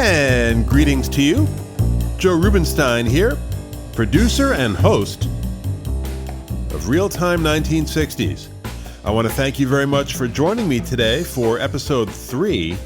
And greetings to you. Joe Rubenstein here, producer and host of Real Time 1960s. I want to thank you very much for joining me today for episode 3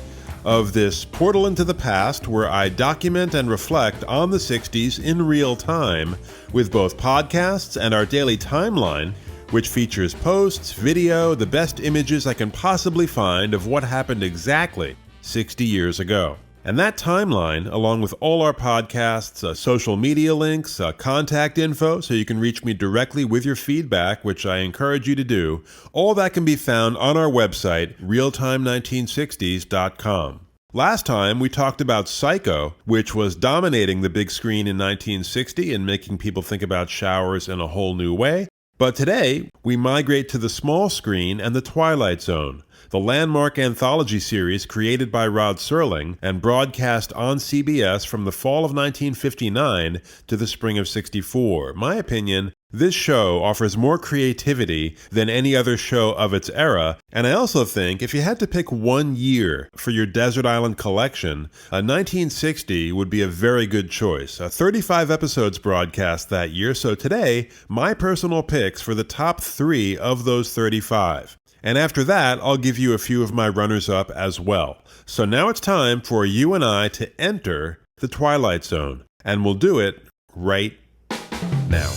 of this portal into the past where I document and reflect on the 60s in real time with both podcasts and our daily timeline, which features posts, video, the best images I can possibly find of what happened exactly 60 years ago. And that timeline, along with all our podcasts, social media links, contact info, so you can reach me directly with your feedback, which I encourage you to do, all that can be found on our website, realtime1960s.com. Last time, we talked about Psycho, which was dominating the big screen in 1960 and making people think about showers in a whole new way. But today, we migrate to the small screen and the Twilight Zone, the landmark anthology series created by Rod Serling and broadcast on CBS from the fall of 1959 to the spring of '64. My opinion, this show offers more creativity than any other show of its era, and I also think if you had to pick one year for your Desert Island collection, 1960 would be a very good choice. 35 episodes broadcast that year, so today, my personal picks for the top 3 of those 35. And after that, I'll give you a few of my runners-up as well. So now it's time for you and I to enter the Twilight Zone, and we'll do it right now.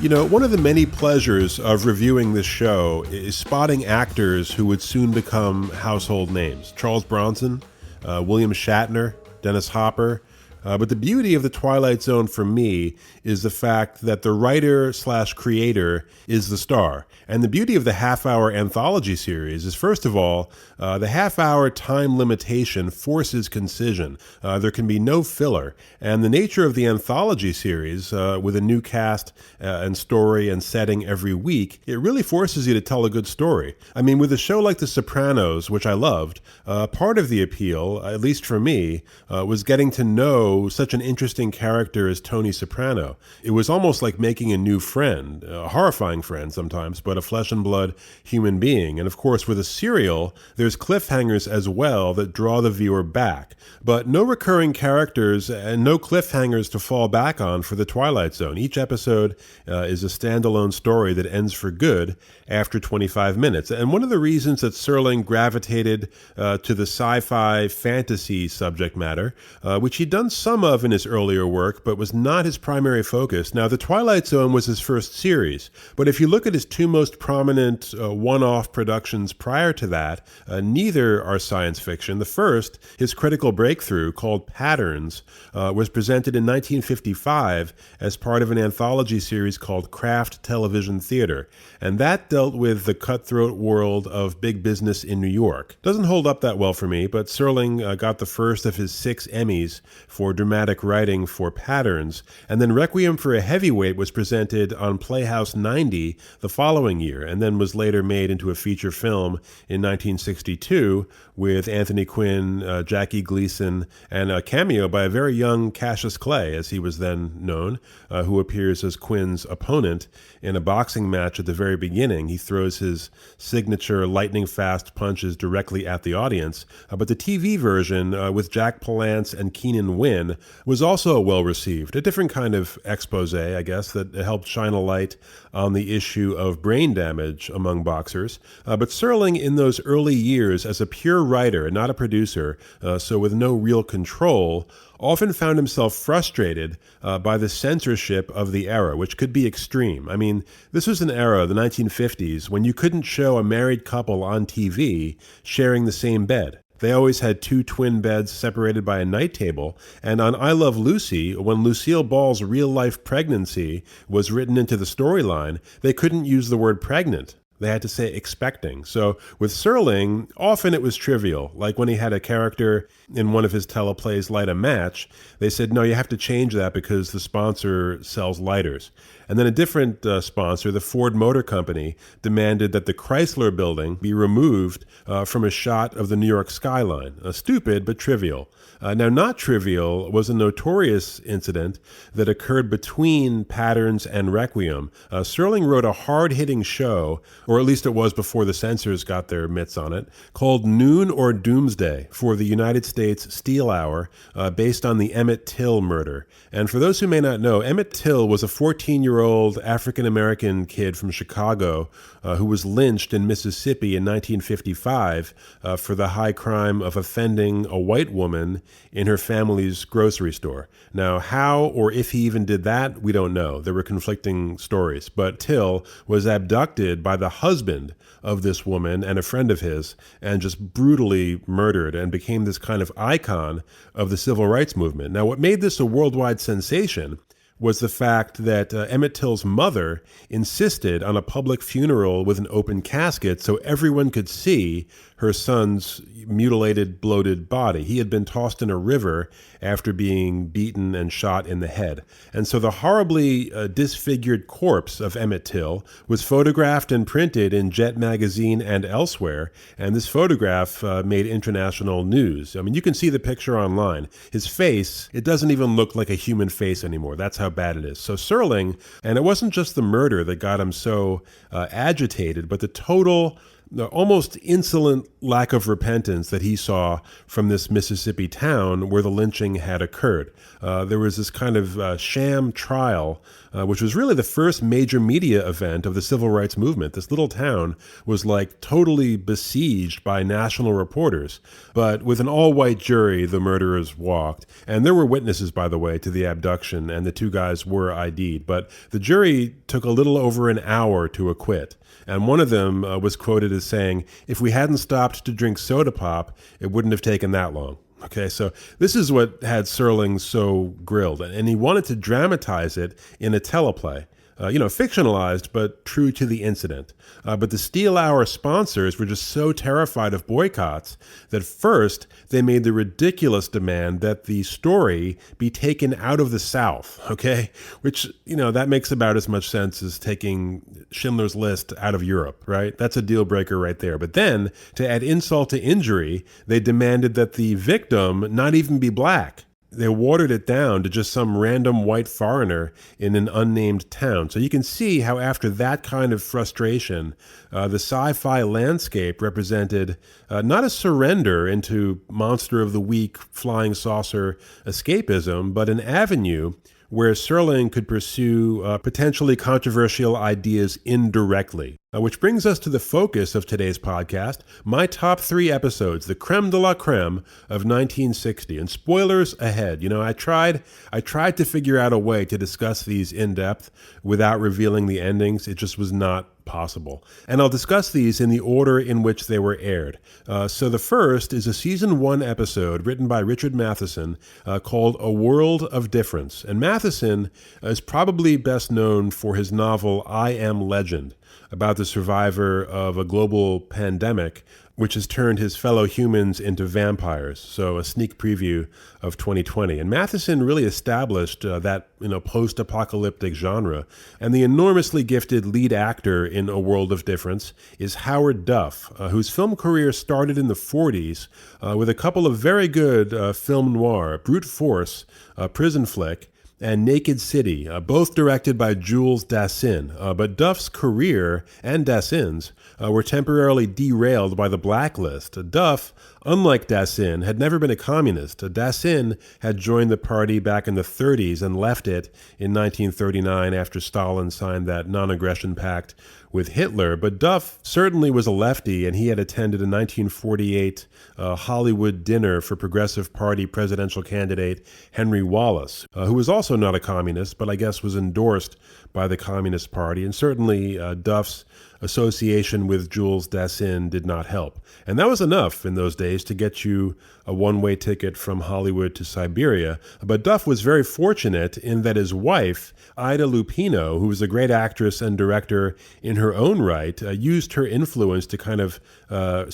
You know, one of the many pleasures of reviewing this show is spotting actors who would soon become household names. Charles Bronson, William Shatner, Dennis Hopper. But the beauty of the Twilight Zone for me is the fact that the writer/creator is the star. And the beauty of the half-hour anthology series is, first of all, the half-hour time limitation forces concision. There can be no filler. And the nature of the anthology series, with a new cast and story and setting every week, it really forces you to tell a good story. I mean, with a show like The Sopranos, which I loved, part of the appeal, at least for me, was getting to know such an interesting character as Tony Soprano. It was almost like making a new friend, a horrifying friend sometimes, but a flesh and blood human being. And of course, with a serial, there's cliffhangers as well that draw the viewer back. But no recurring characters and no cliffhangers to fall back on for the Twilight Zone. Each episode is a standalone story that ends for good after 25 minutes. And one of the reasons that Serling gravitated to the sci-fi fantasy subject matter, which he'd done some of in his earlier work, but was not his primary focus. Now, The Twilight Zone was his first series, but if you look at his two most prominent one-off productions prior to that, neither are science fiction. The first, his critical breakthrough called Patterns, was presented in 1955 as part of an anthology series called Kraft Television Theater, and that dealt with the cutthroat world of big business in New York. Doesn't hold up that well for me, but Serling got the first of his 6 Emmys for dramatic writing for Patterns, and then Requiem for a Heavyweight was presented on Playhouse 90 the following year, and then was later made into a feature film in 1962 with Anthony Quinn, Jackie Gleason, and a cameo by a very young Cassius Clay, as he was then known, who appears as Quinn's opponent in a boxing match at the very beginning. He throws his signature lightning-fast punches directly at the audience, but the TV version with Jack Palance and Keenan Wynn was also well received. A different kind of expose, I guess, that helped shine a light on the issue of brain damage among boxers. But Serling, in those early years as a pure writer and not a producer, so with no real control, often found himself frustrated by the censorship of the era, which could be extreme. I mean, this was an era, the 1950s, when you couldn't show a married couple on TV sharing the same bed. They always had 2 twin beds separated by a night table, and on I Love Lucy, when Lucille Ball's real-life pregnancy was written into the storyline, they couldn't use the word pregnant. They had to say expecting. So with Serling, often it was trivial. Like when he had a character in one of his teleplays light a match, they said, no, you have to change that because the sponsor sells lighters. And then a different sponsor, the Ford Motor Company, demanded that the Chrysler building be removed from a shot of the New York skyline. Stupid, but trivial. Now, not trivial was a notorious incident that occurred between Patterns and Requiem. Serling wrote a hard-hitting show, or at least it was before the censors got their mitts on it, called Noon or Doomsday for the United States Steel Hour, based on the Emmett Till murder. And for those who may not know, Emmett Till was a 14-year-old African-American kid from Chicago who was lynched in Mississippi in 1955 for the high crime of offending a white woman in her family's grocery store. Now, how or if he even did that, we don't know. There were conflicting stories. But Till was abducted by the husband of this woman and a friend of his and just brutally murdered and became this kind of icon of the civil rights movement. Now, what made this a worldwide sensation was the fact that Emmett Till's mother insisted on a public funeral with an open casket so everyone could see her son's mutilated, bloated body. He had been tossed in a river after being beaten and shot in the head. And so the horribly disfigured corpse of Emmett Till was photographed and printed in Jet magazine and elsewhere. And this photograph made international news. I mean, you can see the picture online. His face, it doesn't even look like a human face anymore. That's how bad it is. So Serling, and it wasn't just the murder that got him so agitated, but the total, the almost insolent lack of repentance that he saw from this Mississippi town where the lynching had occurred. There was this kind of sham trial, which was really the first major media event of the civil rights movement. This little town was like totally besieged by national reporters. But with an all-white jury, the murderers walked. And there were witnesses, by the way, to the abduction, and the two guys were ID'd. But the jury took a little over an hour to acquit. And one of them was quoted as saying, "If we hadn't stopped to drink soda pop, it wouldn't have taken that long." Okay, so this is what had Serling so grilled. And he wanted to dramatize it in a teleplay. Fictionalized, but true to the incident. But the Steel Hour sponsors were just so terrified of boycotts that first they made the ridiculous demand that the story be taken out of the South, okay? Which, that makes about as much sense as taking Schindler's List out of Europe, right? That's a deal breaker right there. But then, to add insult to injury, they demanded that the victim not even be black. They watered it down to just some random white foreigner in an unnamed town. So you can see how after that kind of frustration, the sci-fi landscape represented not a surrender into monster of the week, flying saucer escapism, but an avenue where Serling could pursue potentially controversial ideas indirectly. Which brings us to the focus of today's podcast, my top 3 episodes, the creme de la creme of 1960. And spoilers ahead. I tried to figure out a way to discuss these in depth without revealing the endings. It just was not possible. And I'll discuss these in the order in which they were aired. So the first is a season 1 episode written by Richard Matheson called A World of Difference. And Matheson is probably best known for his novel I Am Legend, about the survivor of a global pandemic, which has turned his fellow humans into vampires. So a sneak preview of 2020. And Matheson really established that post-apocalyptic genre. And the enormously gifted lead actor in A World of Difference is Howard Duff, whose film career started in the 40s with a couple of very good film noir, Brute Force, prison flick, and Naked City, both directed by Jules Dassin. But Duff's career, and Dassin's, were temporarily derailed by the blacklist. Duff, unlike Dassin, had never been a communist. Dassin had joined the party back in the 30s and left it in 1939 after Stalin signed that non-aggression pact with Hitler. But Duff certainly was a lefty, and he had attended a 1948 Hollywood dinner for Progressive Party presidential candidate Henry Wallace, who was also not a communist, but I guess was endorsed by the Communist Party. And certainly Duff's association with Jules Dassin did not help. And that was enough in those days to get you a one-way ticket from Hollywood to Siberia. But Duff was very fortunate in that his wife, Ida Lupino, who was a great actress and director in her own right, used her influence to kind of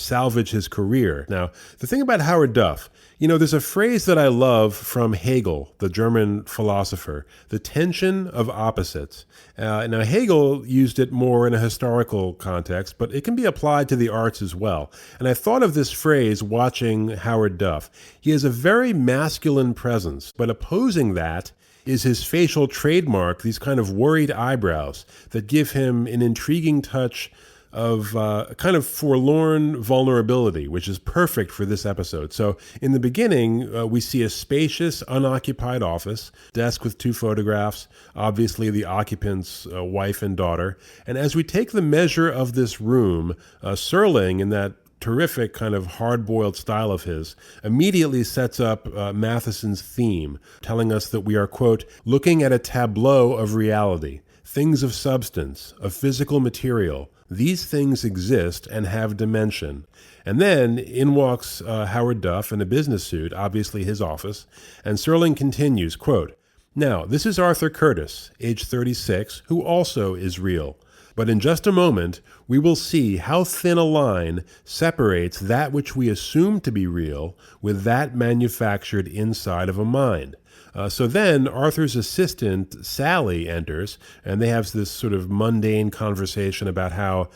salvage his career. Now, the thing about Howard Duff, there's a phrase that I love from Hegel, the German philosopher, the tension of opposites. Now, Hegel used it more in a historical context, but it can be applied to the arts as well. And I thought of this phrase watching Howard Duff. He has a very masculine presence, but opposing that is his facial trademark, these kind of worried eyebrows that give him an intriguing touch of kind of forlorn vulnerability, which is perfect for this episode. So in the beginning, we see a spacious, unoccupied office, desk with 2 photographs, obviously the occupant's wife and daughter. And as we take the measure of this room, Serling, in that terrific kind of hard-boiled style of his, immediately sets up Matheson's theme, telling us that we are, quote, looking at a tableau of reality, things of substance, of physical material. These things exist and have dimension. And then in walks Howard Duff in a business suit, obviously his office, and Serling continues, quote, now, this is Arthur Curtis, age 36, who also is real. But in just a moment, we will see how thin a line separates that which we assume to be real with that manufactured inside of a mind. So then Arthur's assistant, Sally, enters, and they have this sort of mundane conversation about how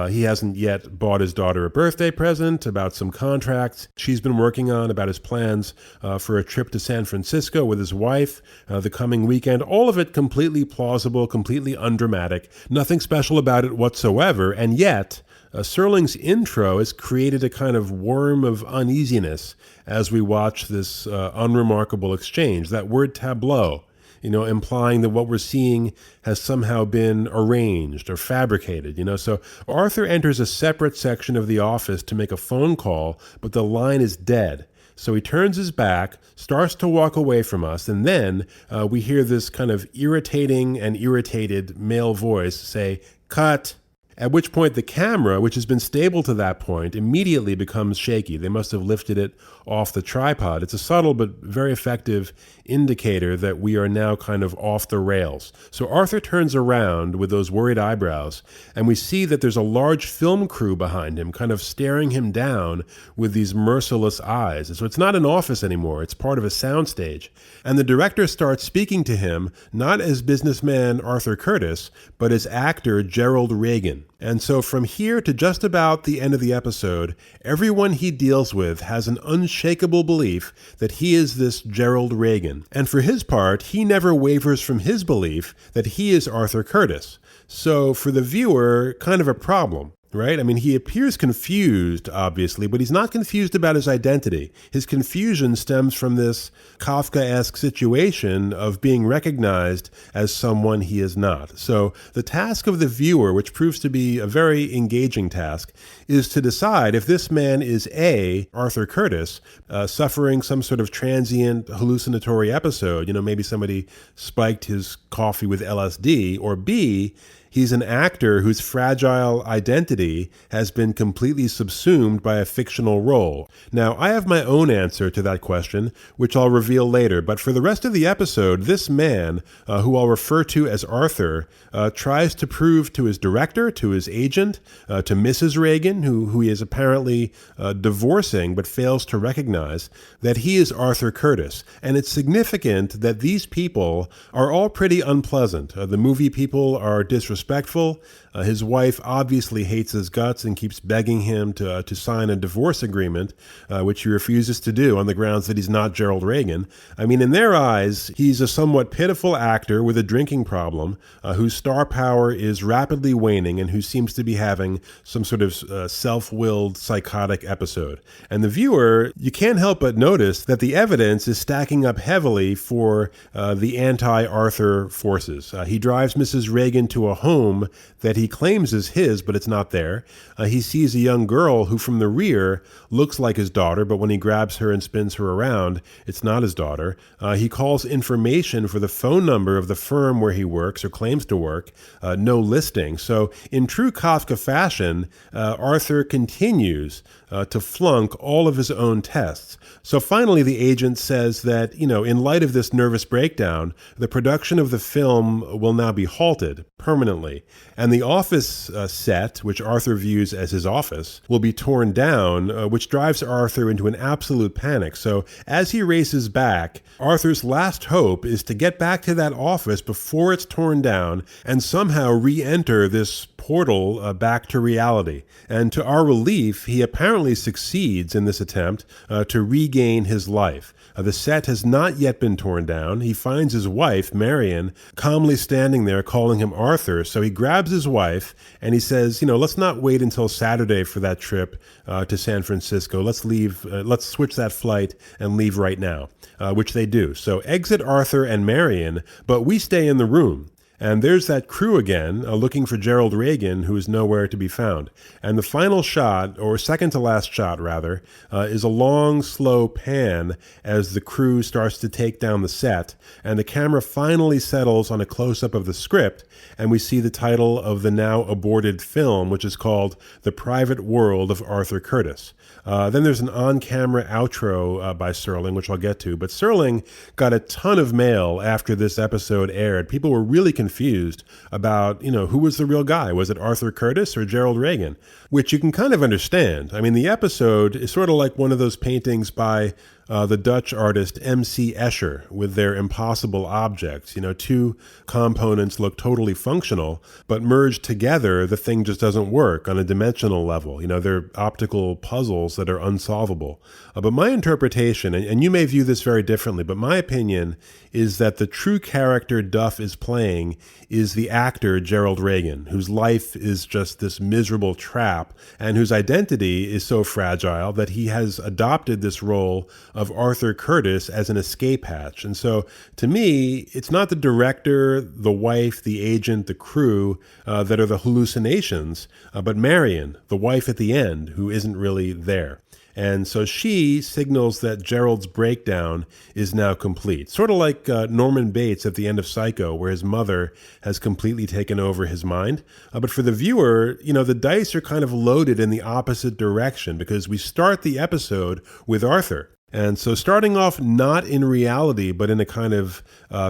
he hasn't yet bought his daughter a birthday present, about some contracts she's been working on, about his plans for a trip to San Francisco with his wife the coming weekend. All of it completely plausible, completely undramatic, nothing special about it whatsoever, and yet Serling's intro has created a kind of worm of uneasiness as we watch this unremarkable exchange. That word tableau, implying that what we're seeing has somehow been arranged or fabricated, So Arthur enters a separate section of the office to make a phone call, but the line is dead. So he turns his back, starts to walk away from us, and then we hear this kind of irritating and irritated male voice say, cut. At which point the camera, which has been stable to that point, immediately becomes shaky. They must have lifted it off the tripod. It's a subtle but very effective indicator that we are now kind of off the rails. So Arthur turns around with those worried eyebrows, and we see that there's a large film crew behind him, kind of staring him down with these merciless eyes. And so it's not an office anymore. It's part of a soundstage. And the director starts speaking to him, not as businessman Arthur Curtis, but as actor Gerald Reagan. And so from here to just about the end of the episode, everyone he deals with has an unshakable belief that he is this Gerald Reagan. And for his part, he never wavers from his belief that he is Arthur Curtis. So for the viewer, kind of a problem. Right? I mean, he appears confused, obviously, but he's not confused about his identity. His confusion stems from this Kafkaesque situation of being recognized as someone he is not. So the task of the viewer, which proves to be a very engaging task, is to decide if this man is A, Arthur Curtis, suffering some sort of transient hallucinatory episode, maybe somebody spiked his coffee with LSD, or B, he's an actor whose fragile identity has been completely subsumed by a fictional role. Now, I have my own answer to that question, which I'll reveal later, but for the rest of the episode, this man, who I'll refer to as Arthur, tries to prove to his director, to his agent, to Mrs. Reagan, who he is apparently divorcing but fails to recognize, that he is Arthur Curtis. And it's significant that these people are all pretty unpleasant. The movie people are disrespectful. His wife obviously hates his guts and keeps begging him to sign a divorce agreement, which he refuses to do on the grounds that he's not Gerald Reagan. I mean, in their eyes, he's a somewhat pitiful actor with a drinking problem whose star power is rapidly waning and who seems to be having some sort of self-willed psychotic episode. And the viewer, you can't help but notice that the evidence is stacking up heavily for the anti-Arthur forces. He drives Mrs. Reagan to a home home that he claims is his, but it's not there. He sees a young girl who from the rear looks like his daughter, but when he grabs her and spins her around, it's not his daughter. He calls information for the phone number of the firm where he works or claims to work, no listing. So in true Kafka fashion, Arthur continues to flunk all of his own tests. So finally, the agent says that, in light of this nervous breakdown, the production of the film will now be halted permanently. And the office set, which Arthur views as his office, will be torn down, which drives Arthur into an absolute panic. So as he races back, Arthur's last hope is to get back to that office before it's torn down and somehow re-enter this portal back to reality. And to our relief, he apparently succeeds in this attempt to regain his life. The set has not yet been torn down. He finds his wife, Marion, calmly standing there calling him Arthur. So he grabs his wife and he says, let's not wait until Saturday for that trip to San Francisco. Let's leave, let's switch that flight and leave right now, which they do. So exit Arthur and Marion, but we stay in the room. And there's that crew again, looking for Gerald Reagan, who is nowhere to be found. And the final shot, or second to last shot rather, is a long, slow pan as the crew starts to take down the set. And the camera finally settles on a close-up of the script, and we see the title of the now aborted film, which is called The Private World of Arthur Curtis. Then there's an on-camera outro by Serling, which I'll get to. But Serling got a ton of mail after this episode aired. People were really confused about, who was the real guy? Was it Arthur Curtis or Gerald Reagan? Which you can kind of understand. I mean, the episode is sort of like one of those paintings by the Dutch artist M.C. Escher with their impossible objects. Two components look totally functional, but merged together, the thing just doesn't work on a dimensional level. They're optical puzzles that are unsolvable. But my interpretation, and you may view this very differently, but my opinion is that the true character Duff is playing is the actor Gerald Reagan, whose life is just this miserable trap and whose identity is so fragile that he has adopted this role of Arthur Curtis as an escape hatch. And so to me, it's not the director, the wife, the agent, the crew that are the hallucinations, but Marion, the wife at the end, who isn't really there. And so she signals that Gerald's breakdown is now complete. Sort of like Norman Bates at the end of Psycho, where his mother has completely taken over his mind. But for the viewer, the dice are kind of loaded in the opposite direction because we start the episode with Arthur. And so starting off not in reality, but in a kind of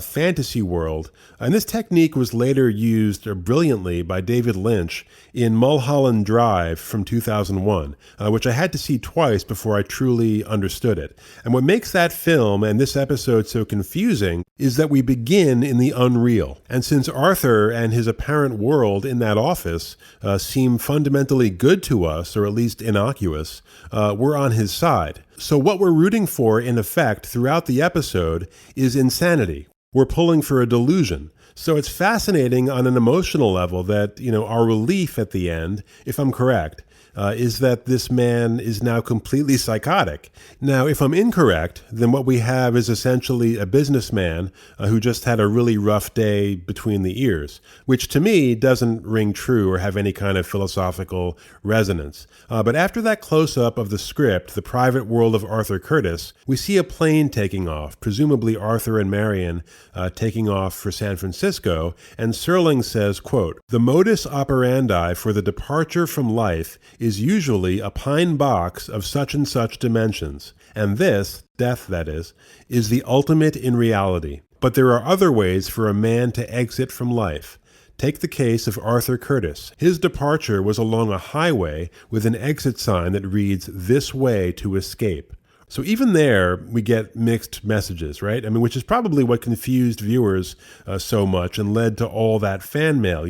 fantasy world. And this technique was later used brilliantly by David Lynch in Mulholland Drive from 2001, which I had to see twice before I truly understood it. And what makes that film and this episode so confusing is that we begin in the unreal. And since Arthur and his apparent world in that office seem fundamentally good to us, or at least innocuous, we're on his side. So what we're rooting for, in effect, throughout the episode is insanity. We're pulling for a delusion. So it's fascinating on an emotional level that, our relief at the end, if I'm correct, is that this man is now completely psychotic. Now, if I'm incorrect, then what we have is essentially a businessman who just had a really rough day between the ears, which to me doesn't ring true or have any kind of philosophical resonance. But after that close-up of the script, The Private World of Arthur Curtis, we see a plane taking off, presumably Arthur and Marion taking off for San Francisco, and Serling says, quote, "The modus operandi for the departure from life is usually a pine box of such and such dimensions, and this, death that is the ultimate in reality. But there are other ways for a man to exit from life. Take the case of Arthur Curtis. His departure was along a highway with an exit sign that reads, 'This way to escape.'" So even there, we get mixed messages, right? I mean, which is probably what confused viewers so much and led to all that fan mail.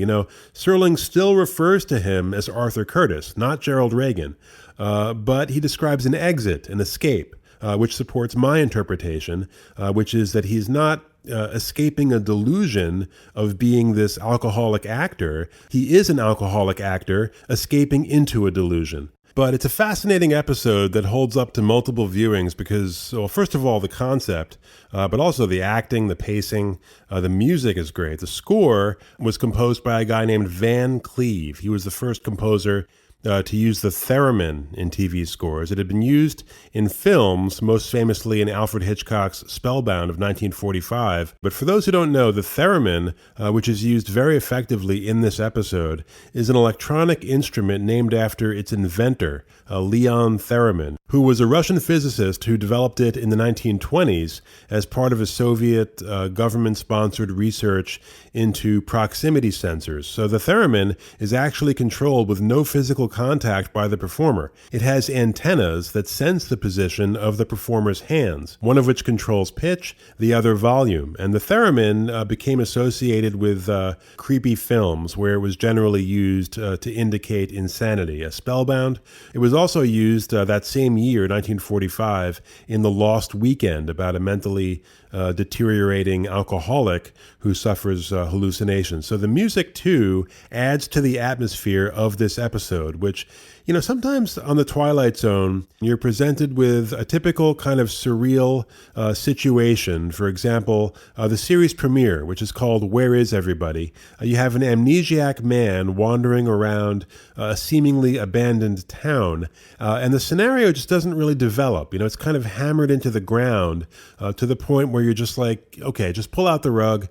Serling still refers to him as Arthur Curtis, not Gerald Reagan, but he describes an exit, an escape, which supports my interpretation, which is that he's not escaping a delusion of being this alcoholic actor. He is an alcoholic actor escaping into a delusion. But it's a fascinating episode that holds up to multiple viewings because, well, first of all, the concept, but also the acting, the pacing, the music is great. The score was composed by a guy named Van Cleve. He was the first composer to use the theremin in TV scores. It had been used in films, most famously in Alfred Hitchcock's Spellbound of 1945. But for those who don't know, the theremin, which is used very effectively in this episode, is an electronic instrument named after its inventor, Leon Theremin, who was a Russian physicist who developed it in the 1920s as part of a Soviet government-sponsored research into proximity sensors. So the theremin is actually controlled with no physical contact by the performer. It has antennas that sense the position of the performer's hands, one of which controls pitch, the other volume. And the theremin became associated with creepy films where it was generally used to indicate insanity. Spellbound. It was also used that same year, 1945, in The Lost Weekend, about a mentally deteriorating alcoholic who suffers hallucinations. So the music, too, adds to the atmosphere of this episode, which, you know, sometimes on the Twilight Zone, you're presented with a typical kind of surreal situation. For example, the series premiere, which is called Where Is Everybody? You have an amnesiac man wandering around a seemingly abandoned town, and the scenario just doesn't really develop. You know, it's kind of hammered into the ground to the point where you're just like, okay, just pull out the rug,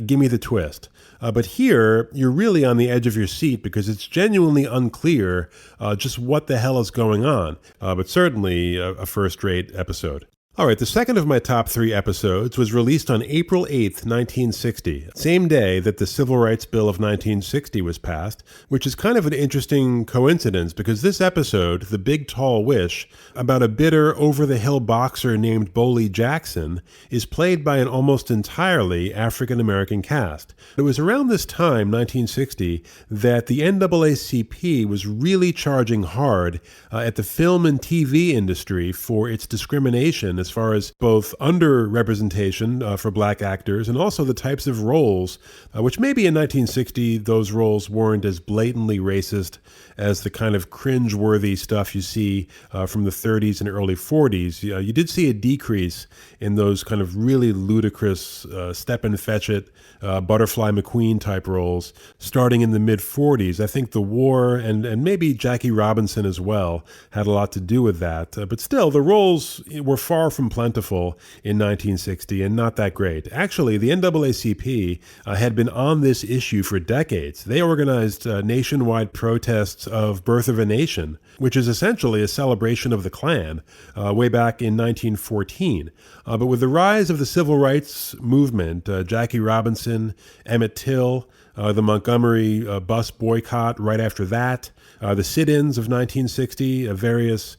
give me the twist. But here, you're really on the edge of your seat because it's genuinely unclear just what the hell is going on. But certainly a first-rate episode. All right, the second of my top 3 episodes was released on April 8th, 1960, same day that the Civil Rights Bill of 1960 was passed, which is kind of an interesting coincidence because this episode, The Big Tall Wish, about a bitter, over-the-hill boxer named Boley Jackson, is played by an almost entirely African-American cast. It was around this time, 1960, that the NAACP was really charging hard at the film and TV industry for its discrimination as far as both underrepresentation for black actors and also the types of roles, which maybe in 1960 those roles weren't as blatantly racist as the kind of cringe-worthy stuff you see from the 30s and early 40s. You did see a decrease in those kind of really ludicrous step-and-fetch-it, Butterfly McQueen type roles starting in the mid-40s. I think the war and maybe Jackie Robinson as well had a lot to do with that. But still, the roles were far from plentiful in 1960 and not that great. Actually, the NAACP had been on this issue for decades. They organized nationwide protests of Birth of a Nation, which is essentially a celebration of the Klan, way back in 1914. But with the rise of the civil rights movement, Jackie Robinson, Emmett Till, the Montgomery bus boycott right after that, the sit-ins of 1960, various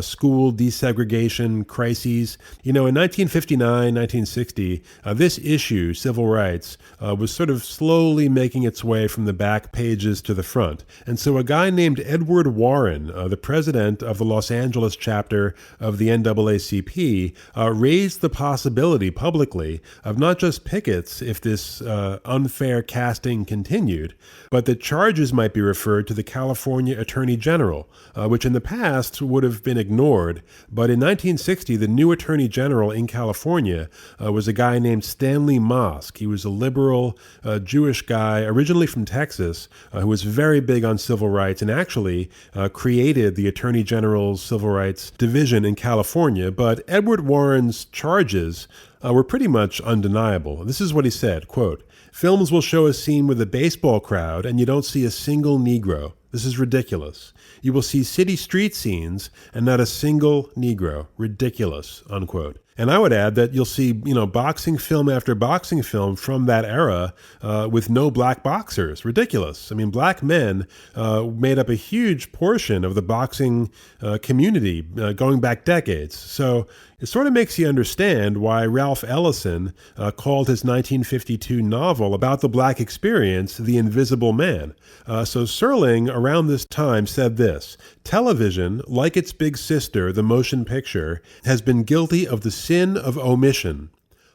school desegregation crises. You know, in 1959, 1960, this issue, civil rights, was sort of slowly making its way from the back pages to the front. And so a guy named Edward Warren, the president of the Los Angeles chapter of the NAACP, raised the possibility publicly of not just pickets if this unfair casting continued, but that charges might be referred to the California Attorney General, which in the past would have been ignored. But in 1960, the new Attorney General in California was a guy named Stanley Mosk. He was a liberal Jewish guy, originally from Texas, who was very big on civil rights and actually created the Attorney General's Civil Rights Division in California. But Edward Warren's charges were pretty much undeniable. This is what he said, quote, "Films will show a scene with a baseball crowd and you don't see a single Negro. This is ridiculous. You will see city street scenes and not a single Negro. Ridiculous," unquote. And I would add that you'll see, boxing film after boxing film from that era with no black boxers. Ridiculous. I mean, black men made up a huge portion of the boxing community going back decades. So it sort of makes you understand why Ralph Ellison called his 1952 novel about the black experience The Invisible Man. So Serling, around this time, said this: "Television, like its big sister, the motion picture, has been guilty of the sin of omission.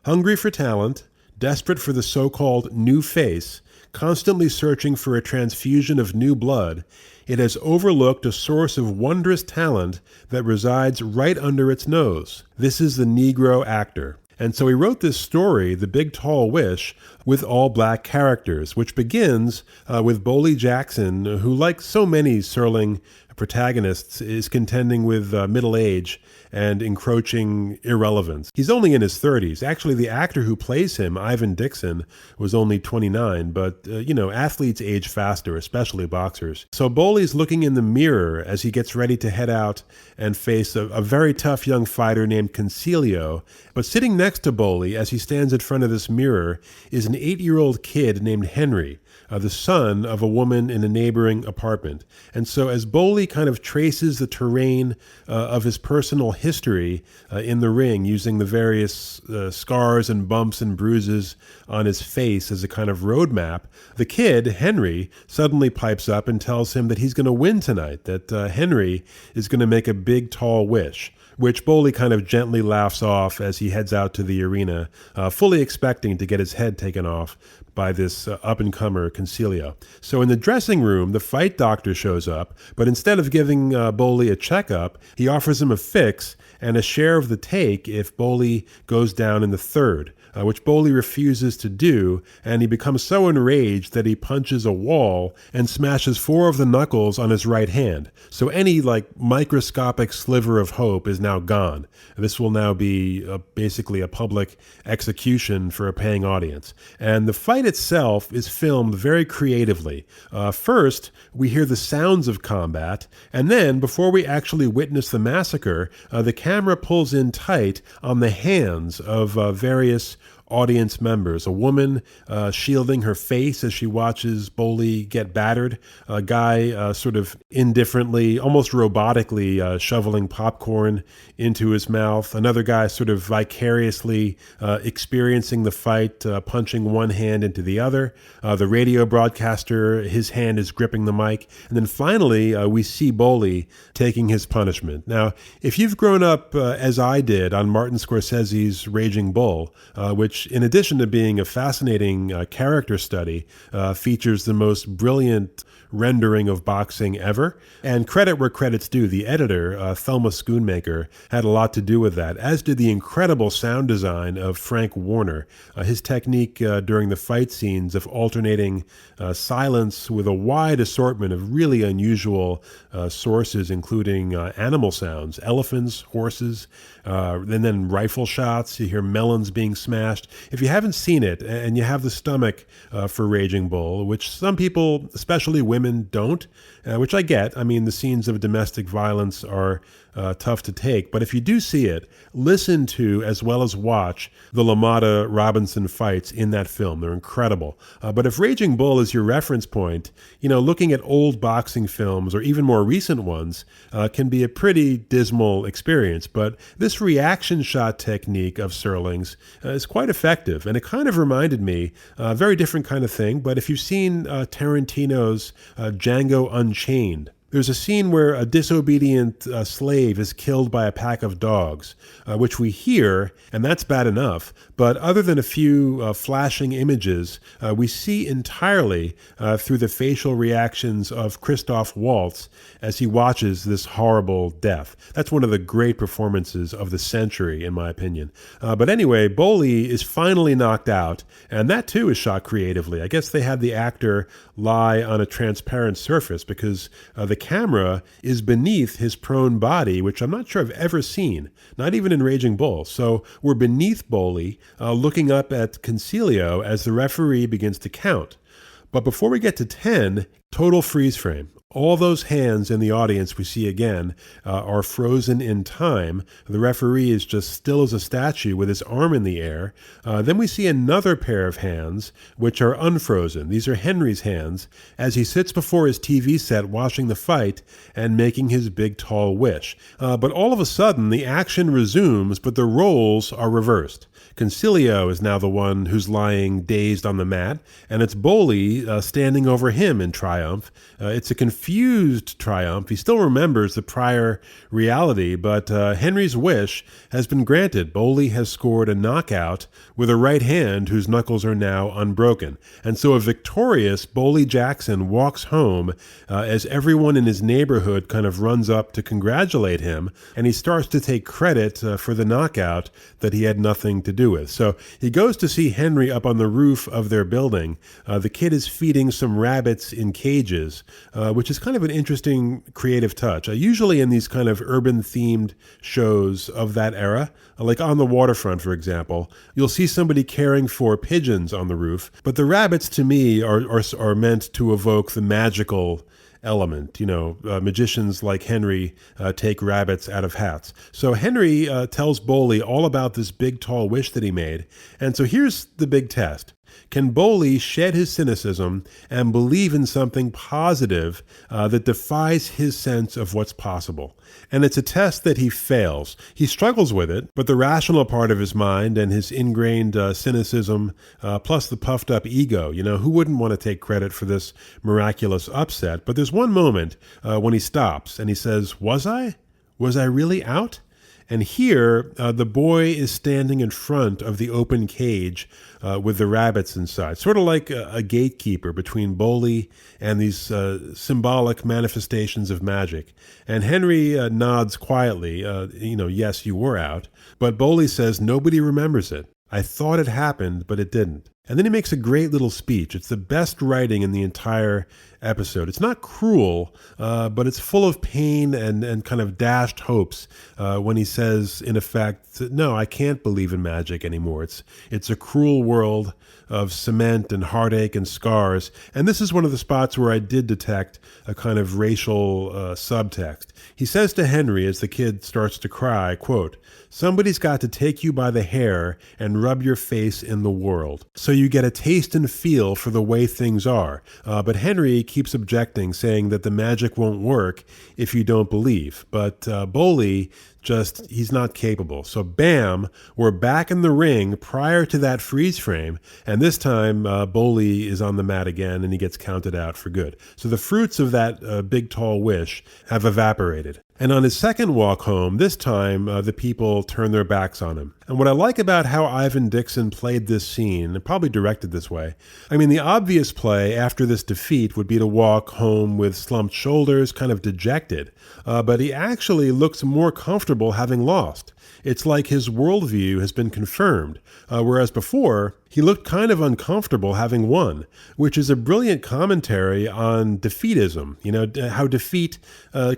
Hungry for talent, desperate for the so-called new face, constantly searching for a transfusion of new blood, it has overlooked a source of wondrous talent that resides right under its nose. This is the Negro actor. And so he wrote this story, The Big Tall Wish, with all black characters, which begins with Boley Jackson, who, like so many Serling protagonists, is contending with middle age and encroaching irrelevance. He's only in his 30s. Actually, the actor who plays him, Ivan Dixon, was only 29, but, athletes age faster, especially boxers. So Boley's looking in the mirror as he gets ready to head out and face a very tough young fighter named Concilio. But sitting next to Boley, as he stands in front of this mirror, is an 8-year-old kid named Henry, the son of a woman in a neighboring apartment. And so as Boley kind of traces the terrain of his personal history in the ring, using the various scars and bumps and bruises on his face as a kind of roadmap, the kid, Henry, suddenly pipes up and tells him that he's going to win tonight, that Henry is going to make a big, tall wish, which Boley kind of gently laughs off as he heads out to the arena, fully expecting to get his head taken off by this up-and-comer Concilio. So in the dressing room, the fight doctor shows up, but instead of giving Boley a checkup, he offers him a fix and a share of the take if Boley goes down in the third, which Boley refuses to do, and he becomes so enraged that he punches a wall and smashes 4 of the knuckles on his right hand. So any microscopic sliver of hope is now gone. This will now be basically a public execution for a paying audience. And the fight itself is filmed very creatively. First, we hear the sounds of combat, and then, before we actually witness the massacre, the camera pulls in tight on the hands of various audience members. A woman shielding her face as she watches Boley get battered. A guy sort of indifferently, almost robotically shoveling popcorn into his mouth. Another guy sort of vicariously experiencing the fight, punching one hand into the other. The radio broadcaster, his hand is gripping the mic. And then finally, we see Boley taking his punishment. Now, if you've grown up as I did on Martin Scorsese's Raging Bull, which in addition to being a fascinating character study, features the most brilliant rendering of boxing ever. And credit where credit's due. The editor, Thelma Schoonmaker, had a lot to do with that, as did the incredible sound design of Frank Warner. His technique during the fight scenes of alternating silence with a wide assortment of really unusual sources, including animal sounds, elephants, horses, and then rifle shots. You hear melons being smashed. If you haven't seen it and you have the stomach for Raging Bull, which some people, especially women, don't, which I get. I mean, the scenes of domestic violence are tough to take. But if you do see it, listen to as well as watch the LaMotta Robinson fights in that film. They're incredible. But if Raging Bull is your reference point, looking at old boxing films or even more recent ones can be a pretty dismal experience. But this reaction shot technique of Serling's is quite effective. And it kind of reminded me, a very different kind of thing, but if you've seen Tarantino's Django Unchained, there's a scene where a disobedient slave is killed by a pack of dogs, which we hear, and that's bad enough. But other than a few flashing images, we see entirely through the facial reactions of Christoph Waltz as he watches this horrible death. That's one of the great performances of the century, in my opinion. But anyway, Boley is finally knocked out, and that too is shot creatively. I guess they had the actor lie on a transparent surface because the camera is beneath his prone body, which I'm not sure I've ever seen, not even in Raging Bull. So we're beneath Boley, looking up at Concilio as the referee begins to count. But before we get to 10, total freeze frame. All those hands in the audience we see again are frozen in time. The referee is just still as a statue with his arm in the air. Then we see another pair of hands, which are unfrozen. These are Henry's hands, as he sits before his TV set watching the fight and making his big, tall wish. But all of a sudden, the action resumes, but the roles are reversed. Concilio is now the one who's lying dazed on the mat, and it's Boley standing over him in triumph. It's a confusing confused triumph. He still remembers the prior reality, but Henry's wish has been granted. Boley has scored a knockout with a right hand whose knuckles are now unbroken. And so a victorious Boley Jackson walks home as everyone in his neighborhood kind of runs up to congratulate him, and he starts to take credit for the knockout that he had nothing to do with. So he goes to see Henry up on the roof of their building. The kid is feeding some rabbits in cages, which is kind of an interesting creative touch. Usually in these kind of urban-themed shows of that era, like On the Waterfront, for example, you'll see somebody caring for pigeons on the roof, but the rabbits, to me, are meant to evoke the magical element. Magicians like Henry take rabbits out of hats. So Henry tells Boley all about this big, tall wish that he made. And so here's the big test. Can Boley shed his cynicism and believe in something positive that defies his sense of what's possible? And it's a test that he fails. He struggles with it, but the rational part of his mind and his ingrained cynicism, plus the puffed up ego, who wouldn't want to take credit for this miraculous upset? But there's one moment when he stops and he says, Was I? Was I really out? And here, the boy is standing in front of the open cage with the rabbits inside, sort of like a gatekeeper between Boley and these symbolic manifestations of magic. And Henry nods quietly, yes, you were out. But Boley says, nobody remembers it. I thought it happened, but it didn't. And then he makes a great little speech. It's the best writing in the entire episode. It's not cruel, but it's full of pain and kind of dashed hopes when he says, in effect, no, I can't believe in magic anymore. It's a cruel world of cement and heartache and scars. And this is one of the spots where I did detect a kind of racial subtext. He says to Henry as the kid starts to cry, quote, somebody's got to take you by the hair and rub your face in the world, so you get a taste and feel for the way things are. But Henry keeps objecting, saying that the magic won't work if you don't believe. But Boley he's not capable. So bam, we're back in the ring prior to that freeze frame, and this time Boley is on the mat again and he gets counted out for good. So the fruits of that big tall wish have evaporated. And on his second walk home, this time the people turn their backs on him. And what I like about how Ivan Dixon played this scene, and probably directed this way, the obvious play after this defeat would be to walk home with slumped shoulders, kind of dejected. But he actually looks more comfortable having lost. It's like his worldview has been confirmed, whereas before, he looked kind of uncomfortable having won, which is a brilliant commentary on defeatism, how defeat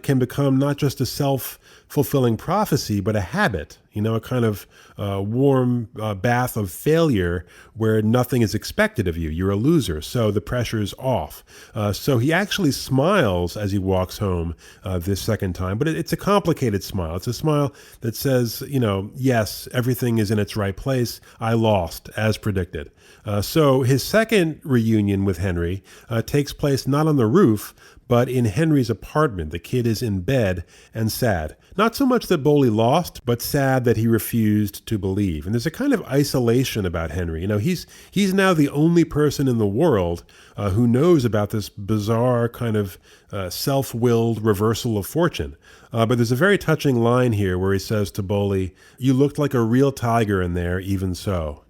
can become not just a self-fulfilling prophecy, but a habit, a kind of warm bath of failure where nothing is expected of you. You're a loser, so the pressure's off. So he actually smiles as he walks home this second time, but it's a complicated smile. It's a smile that says, yes, everything is in its right place. I lost, as predicted. So his second reunion with Henry takes place not on the roof, but in Henry's apartment. The kid is in bed and sad. Not so much that Boley lost, but sad that he refused to believe. And there's a kind of isolation about Henry. He's now the only person in the world who knows about this bizarre kind of self-willed reversal of fortune. But there's a very touching line here where he says to Boley, you looked like a real tiger in there, even so.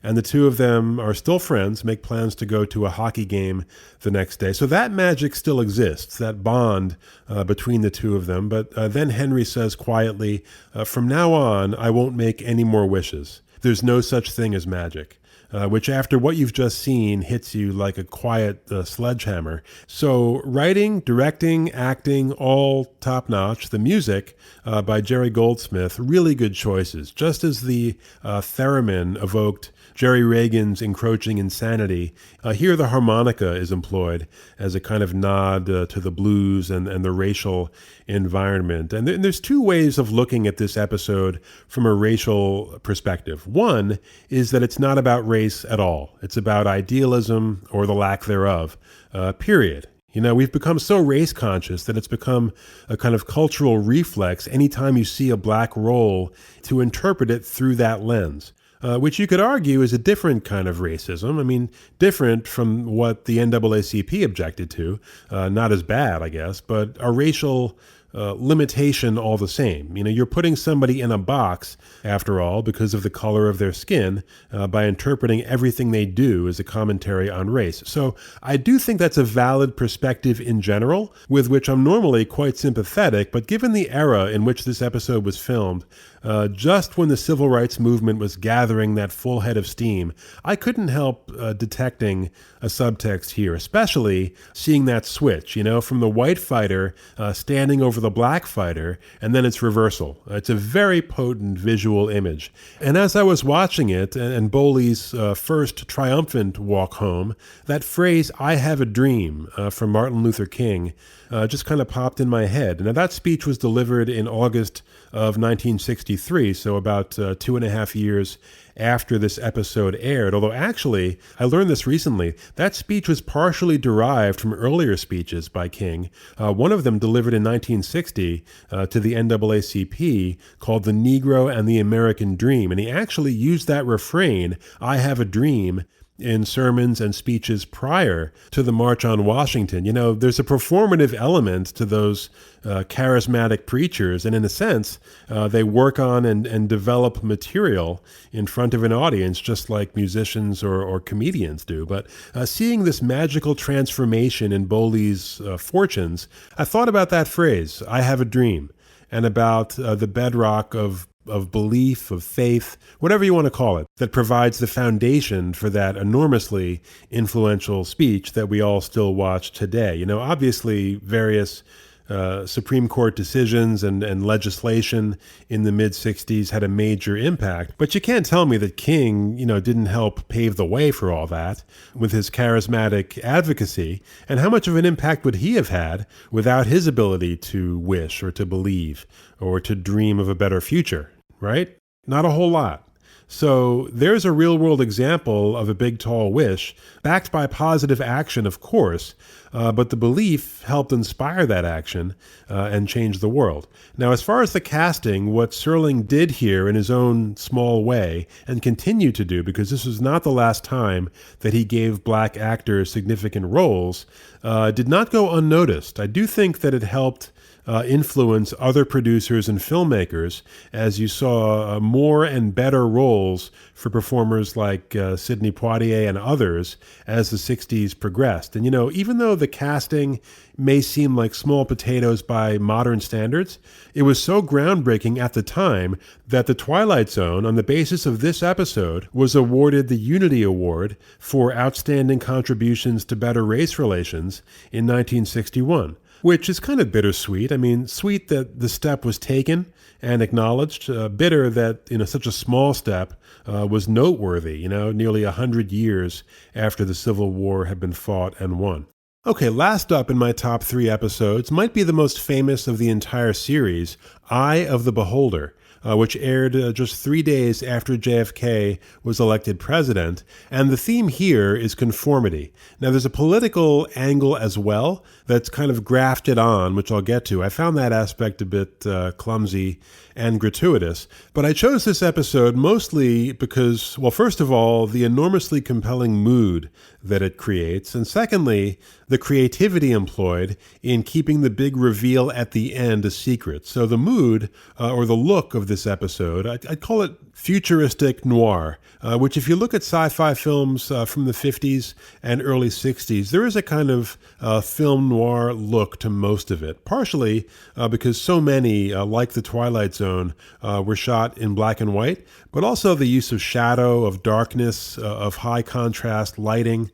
And the two of them are still friends, make plans to go to a hockey game the next day. So that magic still exists, that bond between the two of them. But then Henry says quietly, from now on, I won't make any more wishes. There's no such thing as magic. Which after what you've just seen hits you like a quiet sledgehammer. So writing, directing, acting, all top-notch. The music by Jerry Goldsmith, really good choices. Just as the theremin evoked Jerry Reagan's encroaching insanity, here the harmonica is employed as a kind of nod to the blues and the racial environment. And there's two ways of looking at this episode from a racial perspective. One is that it's not about race at all. It's about idealism or the lack thereof, period. We've become so race conscious that it's become a kind of cultural reflex anytime you see a black role to interpret it through that lens. which you could argue is a different kind of racism. I mean, different from what the NAACP objected to. Not as bad, I guess, but a racial limitation all the same. You know, you're putting somebody in a box, after all, because of the color of their skin, by interpreting everything they do as a commentary on race. So I do think that's a valid perspective in general, with which I'm normally quite sympathetic, but given the era in which this episode was filmed, just when the civil rights movement was gathering that full head of steam, I couldn't help detecting a subtext here, especially seeing that switch, you know, from the white fighter standing over the black fighter, and then its reversal. It's a very potent visual image. And as I was watching it, and Bowley's first triumphant walk home, that phrase, "I have a dream," from Martin Luther King, just kind of popped in my head. Now, that speech was delivered in August of 1963, so about 2.5 years after this episode aired. Although actually, I learned this recently, that speech was partially derived from earlier speeches by King. One of them delivered in 1960 to the NAACP called The Negro and the American Dream. And he actually used that refrain, "I have a dream," in sermons and speeches prior to the March on Washington. You know, there's a performative element to those charismatic preachers, and in a sense, they work on and develop material in front of an audience, just like musicians or comedians do. But seeing this magical transformation in Bowley's fortunes, I thought about that phrase, "I have a dream," and about the bedrock of belief, of faith, whatever you want to call it, that provides the foundation for that enormously influential speech that we all still watch today. You know, obviously various Supreme Court decisions and legislation in the mid-'60s had a major impact. But you can't tell me that King, you know, didn't help pave the way for all that with his charismatic advocacy. And how much of an impact would he have had without his ability to wish or to believe or to dream of a better future, right? Not a whole lot. So there's a real-world example of a big, tall wish, backed by positive action, of course, but the belief helped inspire that action and change the world. Now, as far as the casting, what Serling did here in his own small way, and continued to do, because this was not the last time that he gave black actors significant roles, did not go unnoticed. I do think that it helped influence other producers and filmmakers as you saw more and better roles for performers like Sidney Poitier and others as the 60s progressed. And, you know, even though the casting may seem like small potatoes by modern standards, it was so groundbreaking at the time that the Twilight Zone, on the basis of this episode, was awarded the Unity Award for Outstanding Contributions to Better Race Relations in 1961. Which is kind of bittersweet. I mean, sweet that the step was taken and acknowledged, bitter that, you know, such a small step was noteworthy, you know, nearly 100 years after the Civil War had been fought and won. Okay, last up in my top 3 episodes might be the most famous of the entire series, Eye of the Beholder, which aired just 3 days after JFK was elected president. And the theme here is conformity. Now, there's a political angle as well that's kind of grafted on, which I'll get to. I found that aspect a bit clumsy and gratuitous. But I chose this episode mostly because, well, first of all, the enormously compelling mood that it creates, and secondly, the creativity employed in keeping the big reveal at the end a secret. So the mood, or the look of this episode, I'd call it futuristic noir, which if you look at sci-fi films from the 50s and early 60s, there is a kind of film noir look to most of it, partially because so many, like the Twilight Zone, were shot in black and white, but also the use of shadow, of darkness, of high contrast lighting.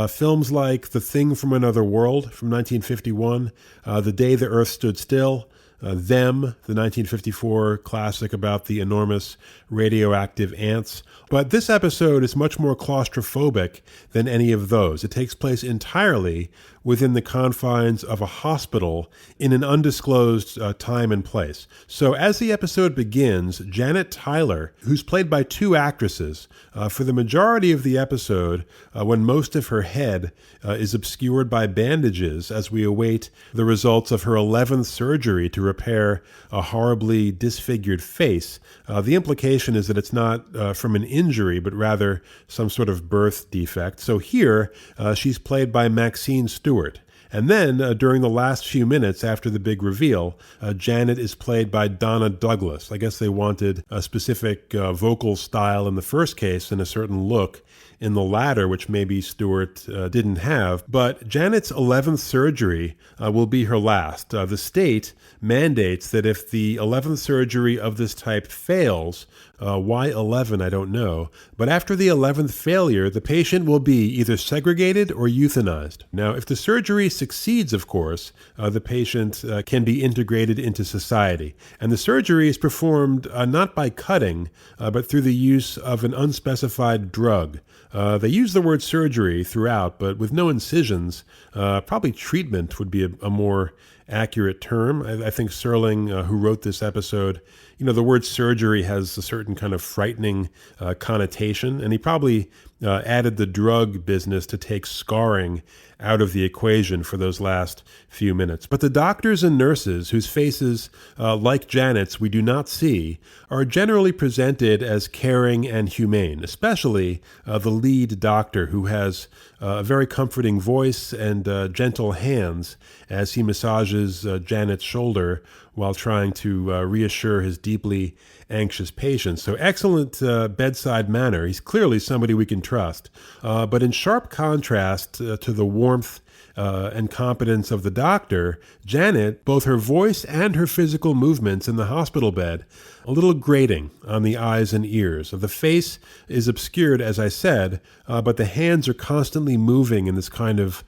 Films like The Thing from Another World from 1951, The Day the Earth Stood Still, Them, the 1954 classic about the enormous radioactive ants. But this episode is much more claustrophobic than any of those. It takes place entirely within the confines of a hospital in an undisclosed time and place. So as the episode begins, Janet Tyler, who's played by two actresses, for the majority of the episode, when most of her head is obscured by bandages as we await the results of her 11th surgery to repair a horribly disfigured face, the implication is that it's not from an injury, but rather some sort of birth defect. So here, she's played by Maxine Stewart. And then, during the last few minutes after the big reveal, Janet is played by Donna Douglas. I guess they wanted a specific vocal style in the first case and a certain look in the latter, which maybe Stewart didn't have. But Janet's 11th surgery will be her last. The state mandates that if the 11th surgery of this type fails, why 11, I don't know. But after the 11th failure, the patient will be either segregated or euthanized. Now, if the surgery succeeds, of course, the patient can be integrated into society. And the surgery is performed not by cutting, but through the use of an unspecified drug. They use the word surgery throughout, but with no incisions. Probably treatment would be a more accurate term. I think Serling, who wrote this episode, the word surgery has a certain kind of frightening connotation, and he probably added the drug business to take scarring out of the equation for those last few minutes. But the doctors and nurses, whose faces, like Janet's, we do not see, are generally presented as caring and humane, especially the lead doctor, who has a very comforting voice and gentle hands as he massages Janet's shoulder while trying to reassure his deeply anxious patient. So excellent bedside manner. He's clearly somebody we can trust. But in sharp contrast to the warmth and competence of the doctor, Janet, both her voice and her physical movements in the hospital bed, a little grating on the eyes and ears. The face is obscured, as I said, but the hands are constantly moving in this kind of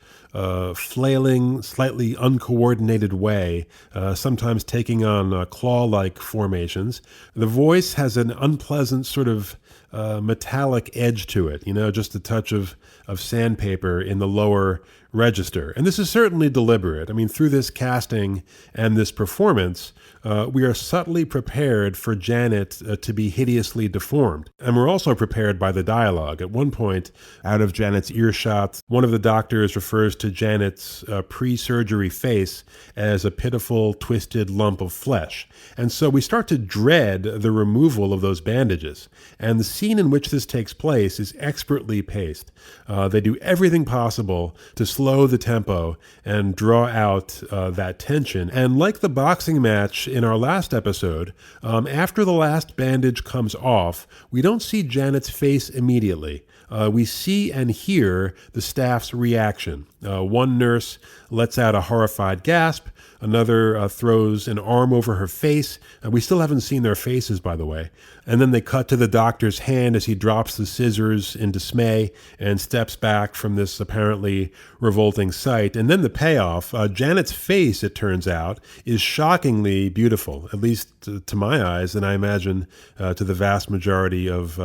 flailing, slightly uncoordinated way, sometimes taking on claw-like formations. The voice has an unpleasant sort of metallic edge to it, just a touch of sandpaper in the lower register. And this is certainly deliberate. I mean, through this casting and this performance, we are subtly prepared for Janet to be hideously deformed. And we're also prepared by the dialogue. At one point, out of Janet's earshot, one of the doctors refers to Janet's pre-surgery face as a pitiful, twisted lump of flesh. And so we start to dread the removal of those bandages. And the scene in which this takes place is expertly paced. They do everything possible to slow the tempo and draw out that tension. And like the boxing match in our last episode, after the last bandage comes off, we don't see Janet's face immediately. We see and hear the staff's reaction. One nurse lets out a horrified gasp. Another throws an arm over her face. We still haven't seen their faces, by the way. And then they cut to the doctor's hand as he drops the scissors in dismay and steps back from this apparently revolting sight. And then the payoff, Janet's face, it turns out, is shockingly beautiful, at least to my eyes, and I imagine to the vast majority of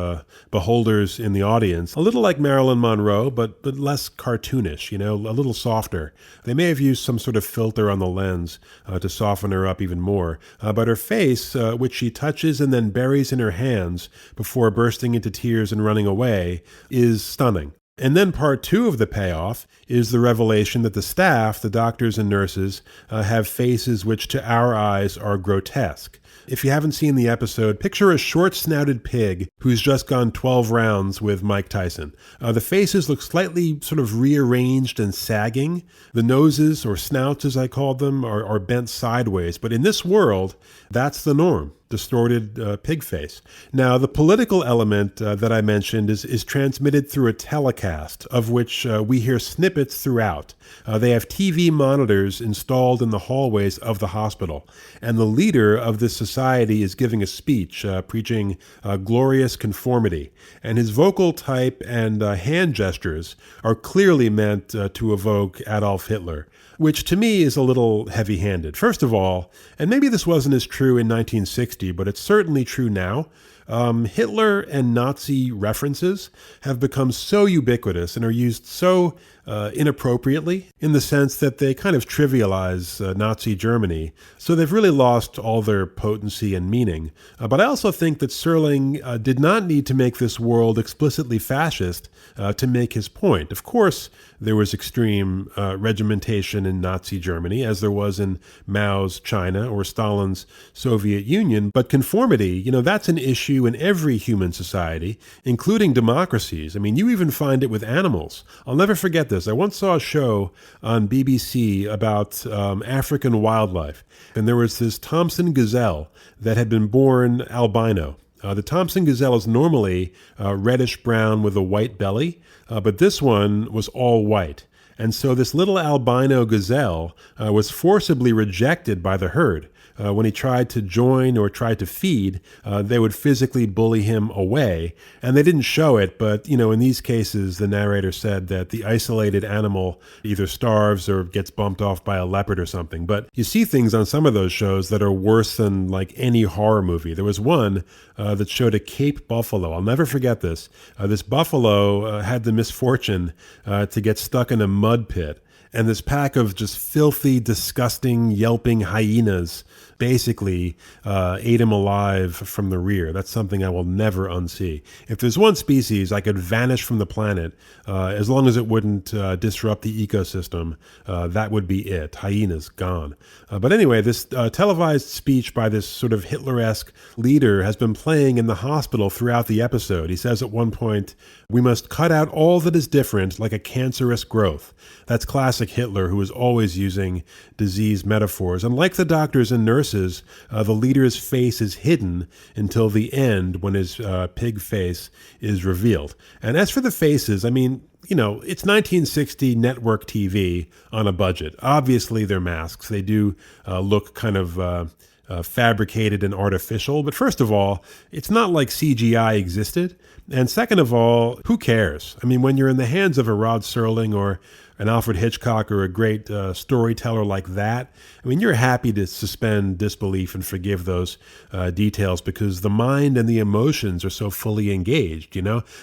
beholders in the audience. A little like Marilyn Monroe, but less cartoonish, a little softer. They may have used some sort of filter on the lens to soften her up even more. But her face, which she touches and then buries in her hands before bursting into tears and running away, is stunning. And then part two of the payoff is the revelation that the staff, the doctors and nurses, have faces which to our eyes are grotesque. If you haven't seen the episode, picture a short-snouted pig who's just gone 12 rounds with Mike Tyson. The faces look slightly sort of rearranged and sagging. The noses, or snouts as I called them, are bent sideways. But in this world, that's the norm. Distorted pig face. Now, the political element that I mentioned is transmitted through a telecast, of which we hear snippets throughout. They have TV monitors installed in the hallways of the hospital, and the leader of this society is giving a speech preaching glorious conformity, and his vocal type and hand gestures are clearly meant to evoke Adolf Hitler, which to me is a little heavy-handed. First of all, and maybe this wasn't as true in 1960, but it's certainly true now, Hitler and Nazi references have become so ubiquitous and are used so inappropriately in the sense that they kind of trivialize Nazi Germany. So they've really lost all their potency and meaning. But I also think that Serling did not need to make this world explicitly fascist to make his point. Of course, there was extreme regimentation in Nazi Germany, as there was in Mao's China or Stalin's Soviet Union. But conformity, that's an issue in every human society, including democracies. I mean, you even find it with animals. I'll never forget this. I once saw a show on BBC about African wildlife, and there was this Thompson gazelle that had been born albino. The Thompson gazelle is normally reddish-brown with a white belly, but this one was all white. And so this little albino gazelle was forcibly rejected by the herd. When he tried to join or tried to feed, they would physically bully him away. And they didn't show it, but, in these cases, the narrator said that the isolated animal either starves or gets bumped off by a leopard or something. But you see things on some of those shows that are worse than like any horror movie. There was one that showed a Cape buffalo. I'll never forget this. This buffalo had the misfortune to get stuck in a mud pit. And this pack of just filthy, disgusting, yelping hyenas basically ate him alive from the rear. That's something I will never unsee. If there's one species I could vanish from the planet, as long as it wouldn't disrupt the ecosystem, that would be it. Hyenas, gone. But anyway, this televised speech by this sort of Hitler-esque leader has been playing in the hospital throughout the episode. He says at one point, "We must cut out all that is different like a cancerous growth." That's classic Hitler, who is always using disease metaphors. And like the doctors and nurses, the leader's face is hidden until the end when his pig face is revealed. And as for the faces, I mean, it's 1960 network TV on a budget. Obviously, they're masks. They do look kind of fabricated and artificial. But first of all, it's not like CGI existed. And second of all, who cares? I mean, when you're in the hands of a Rod Serling or an Alfred Hitchcock or a great storyteller like that, I mean, you're happy to suspend disbelief and forgive those details because the mind and the emotions are so fully engaged,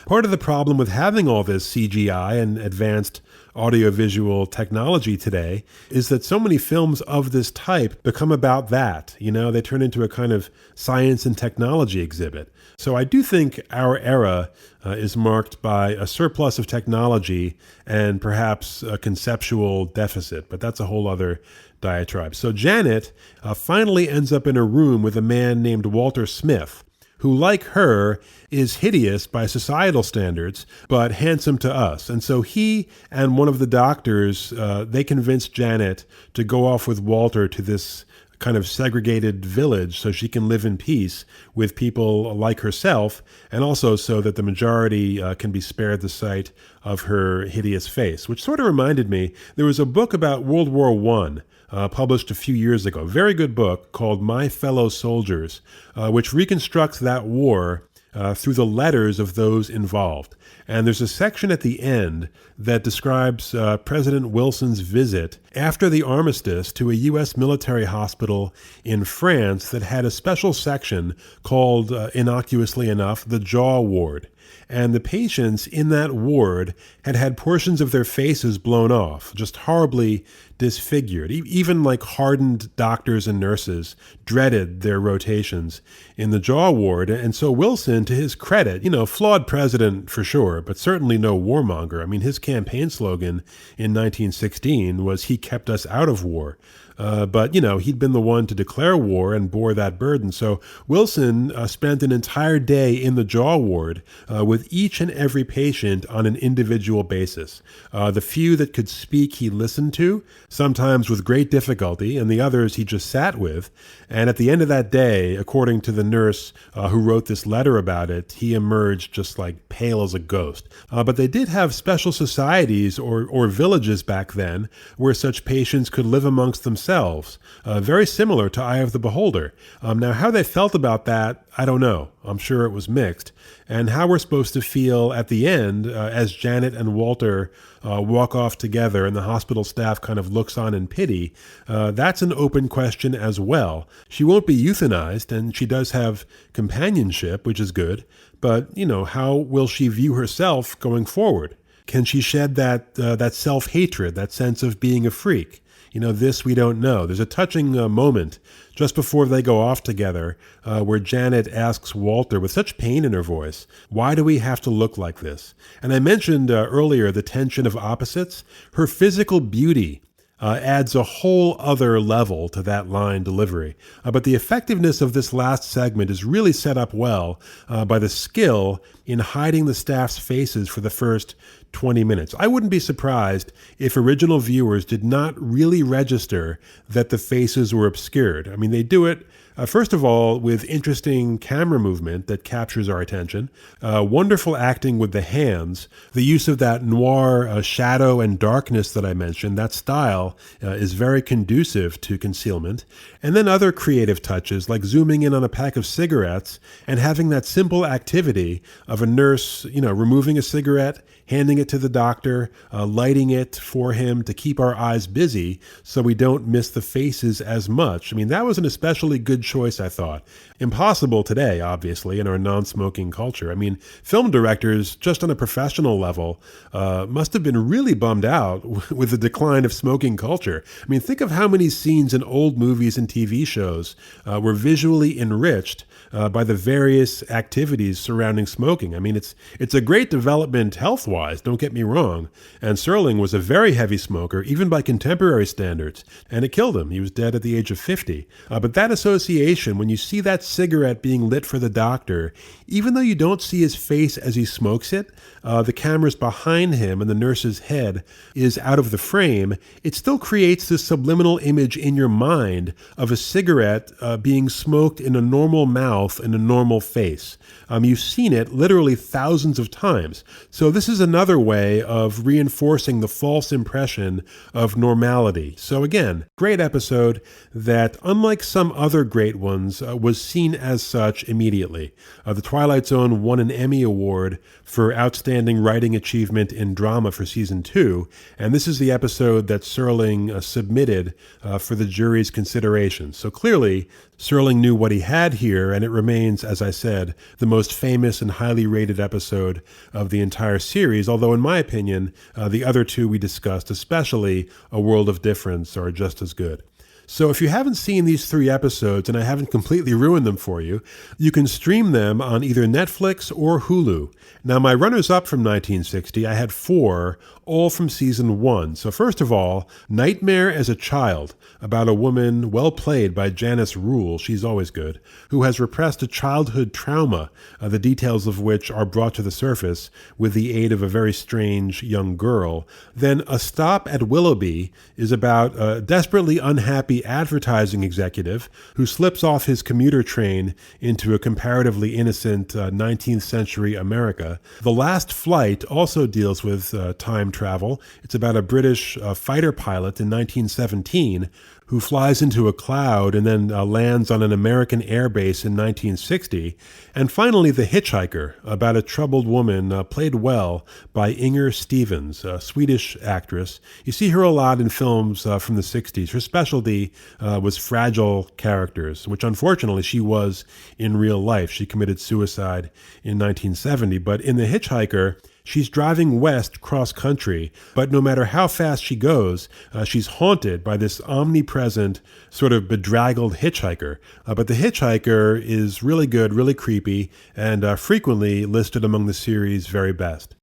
Part of the problem with having all this CGI and advanced audiovisual technology today is that so many films of this type become about that. They turn into a kind of science and technology exhibit. So I do think our era is marked by a surplus of technology and perhaps a conceptual deficit, but that's a whole other diatribe. So Janet finally ends up in a room with a man named Walter Smith, who, like her, is hideous by societal standards, but handsome to us. And so he and one of the doctors, they convinced Janet to go off with Walter to this kind of segregated village so she can live in peace with people like herself, and also so that the majority can be spared the sight of her hideous face, which sort of reminded me, there was a book about World War I published a few years ago, a very good book called My Fellow Soldiers, which reconstructs that war through the letters of those involved. And there's a section at the end that describes President Wilson's visit after the armistice to a U.S. military hospital in France that had a special section called, innocuously enough, the jaw ward. And the patients in that ward had had portions of their faces blown off, just horribly disfigured. Even like hardened doctors and nurses dreaded their rotations in the jaw ward. And so Wilson, to his credit, flawed president for sure, but certainly no warmonger. I mean, his campaign slogan in 1916 was "He kept us out of war." But he'd been the one to declare war and bore that burden. So Wilson spent an entire day in the jaw ward with each and every patient on an individual basis. The few that could speak he listened to, sometimes with great difficulty, and the others he just sat with. And at the end of that day, according to the nurse who wrote this letter about it, he emerged just like pale as a ghost. But they did have special societies or villages back then where such patients could live amongst themselves themselves, very similar to Eye of the Beholder. Now, how they felt about that, I don't know. I'm sure it was mixed. And how we're supposed to feel at the end as Janet and Walter walk off together and the hospital staff kind of looks on in pity, that's an open question as well. She won't be euthanized, and she does have companionship, which is good. But, how will she view herself going forward? Can she shed that self-hatred, that sense of being a freak? This we don't know. There's a touching moment just before they go off together where Janet asks Walter with such pain in her voice, why do we have to look like this? And I mentioned earlier the tension of opposites. Her physical beauty adds a whole other level to that line delivery. But the effectiveness of this last segment is really set up well by the skill in hiding the staff's faces for the first 20 minutes. I wouldn't be surprised if original viewers did not really register that the faces were obscured. I mean, they do it, first of all, with interesting camera movement that captures our attention, wonderful acting with the hands, the use of that noir shadow and darkness that I mentioned. That style is very conducive to concealment. And then other creative touches like zooming in on a pack of cigarettes and having that simple activity of a nurse, removing a cigarette, handing it to the doctor, lighting it for him to keep our eyes busy so we don't miss the faces as much. I mean, that was an especially good choice, I thought. Impossible today, obviously, in our non-smoking culture. I mean, film directors, just on a professional level, must have been really bummed out with the decline of smoking culture. I mean, think of how many scenes in old movies and TV shows were visually enriched by the various activities surrounding smoking. I mean, it's a great development health-wise, don't get me wrong. And Serling was a very heavy smoker, even by contemporary standards, and it killed him. He was dead at the age of 50. But that association, when you see that cigarette being lit for the doctor, even though you don't see his face as he smokes it, the camera's behind him and the nurse's head is out of the frame, it still creates this subliminal image in your mind of a cigarette being smoked in a normal mouth in a normal face. You've seen it literally thousands of times. So this is another way of reinforcing the false impression of normality. So again, great episode that, unlike some other great ones, was seen as such immediately. The Twilight Zone won an Emmy Award for Outstanding Writing Achievement in Drama for Season 2, and this is the episode that Serling submitted for the jury's consideration. So clearly, Serling knew what he had here, and it remains, as I said, the most famous and highly rated episode of the entire series, although in my opinion, the other two we discussed, especially A World of Difference, are just as good. So if you haven't seen these 3 episodes, and I haven't completely ruined them for you, you can stream them on either Netflix or Hulu. Now, my runners-up from 1960, I had 4, all from Season 1. So first of all, Nightmare as a Child, about a woman well played by Janice Rule, she's always good, who has repressed a childhood trauma, the details of which are brought to the surface with the aid of a very strange young girl. Then A Stop at Willoughby is about a desperately unhappy advertising executive who slips off his commuter train into a comparatively innocent 19th century America. The Last Flight also deals with time travel. It's about a British fighter pilot in 1917 who flies into a cloud and then lands on an American airbase in 1960. And finally, The Hitchhiker, about a troubled woman played well by Inger Stevens, a Swedish actress. You see her a lot in films from the 60s. Her specialty was fragile characters, which unfortunately she was in real life. She committed suicide in 1970. But in The Hitchhiker, she's driving west cross-country, but no matter how fast she goes, she's haunted by this omnipresent, sort of bedraggled hitchhiker. But the hitchhiker is really good, really creepy, and frequently listed among the series' very best.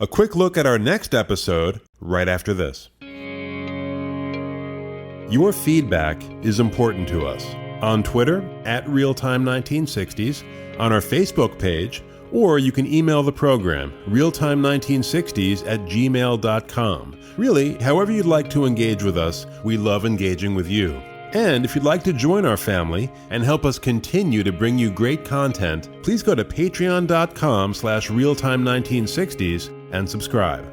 A quick look at our next episode right after this. Your feedback is important to us. On Twitter, @Realtime1960s, on our Facebook page, or you can email the program, realtime1960s@gmail.com. Really, however you'd like to engage with us, we love engaging with you. And if you'd like to join our family and help us continue to bring you great content, please go to patreon.com/realtime1960s and subscribe.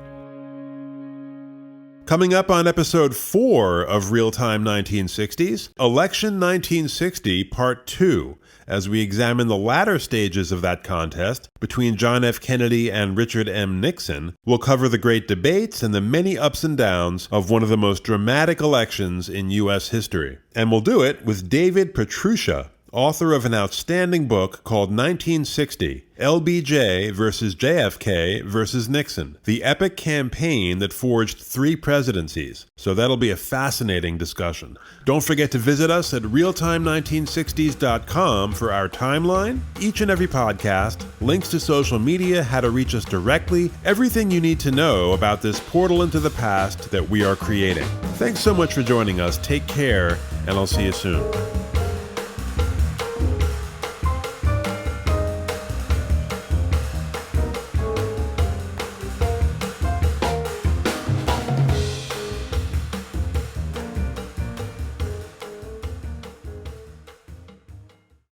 Coming up on episode 4 of Real Time 1960s, Election 1960 Part 2, as we examine the latter stages of that contest between John F. Kennedy and Richard M. Nixon. We'll cover the great debates and the many ups and downs of one of the most dramatic elections in U.S. history. And we'll do it with David Petrusha, author of an outstanding book called 1960, LBJ versus JFK versus Nixon, the epic campaign that forged 3 presidencies. So that'll be a fascinating discussion. Don't forget to visit us at realtime1960s.com for our timeline, each and every podcast, links to social media, how to reach us directly, everything you need to know about this portal into the past that we are creating. Thanks so much for joining us. Take care, and I'll see you soon.